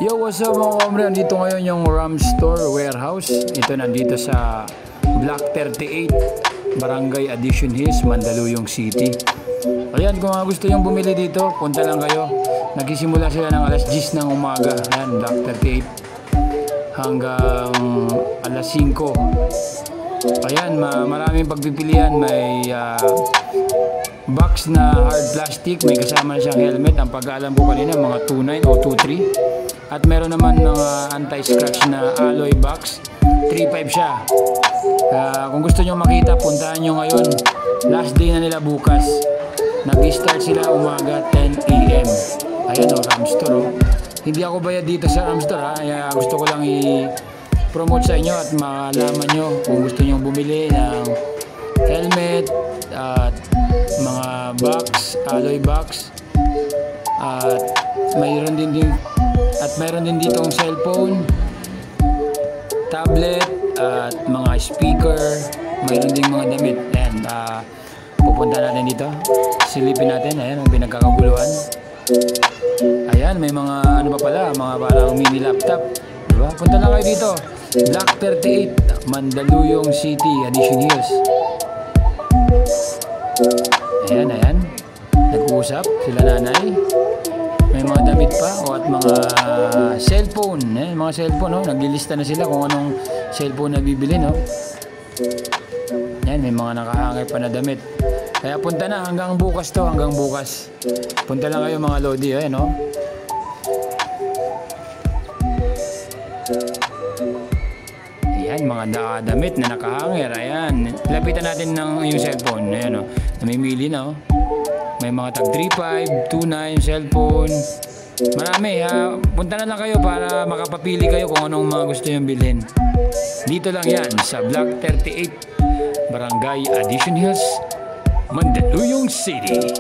Yo, what's up mga kamre? Nandito ngayon yung RAM Store Warehouse. Ito nandito sa Block 38, Barangay Addition Hills, Mandaluyong City. Ayan, kung gusto yung bumili dito, punta lang kayo. Nagsisimula sila ng alas 10 ng umaga. Ayan, Block 38 hanggang alas 5. Ayan, maraming pagpipilian. May box na hard plastic, may kasama na siyang helmet. Ang pag-aalam ko kanina mga 2.9 o 2.3. At meron naman mga anti-scratch na alloy box, 3.5 siya. Kung gusto nyo makita, puntahan nyo ngayon. Last day na nila bukas. Nag-start sila umaga 10 AM. Ayan o, RAM Store o. Hindi ako bayad dito sa RAM Store ha. Gusto ko lang i-promote sa inyo at malaman nyo kung gusto nyo bumili ng helmet at mga box, alloy box. At mayroon din ditong cellphone, tablet, at mga speaker. Mayroon ding mga damit. Ayan, pupunta natin dito. Silipin natin. Ayan, ang pinagkakaguluhan. Ayan, may mga ano pa pala, mga parang mini laptop. Diba? Punta na kayo dito. Block 38, Mandaluyong City, Addition Hills. Ayan. Nag-uusap sila nanay. May mga damit pa at mga cellphone. Mga cellphone, no? Naglilista na sila kung anong cellphone na bibili, no? Yan, may mga nakahangay pa na damit. Kaya punta na hanggang bukas to, hanggang bukas. Punta lang kayo mga lodi, no? Ayan, mga damit na nakahanger. Ayan, lapitan natin ng yung cellphone. Ayan, no? Namimili na, oh. May mga tag 3.5, 2.9 cellphone. Marami. Punta na lang kayo para makapapili kayo kung anong mga gusto nyo bilhin. Dito lang yan sa Block 38, Barangay Addition Hills, Mandaluyong City.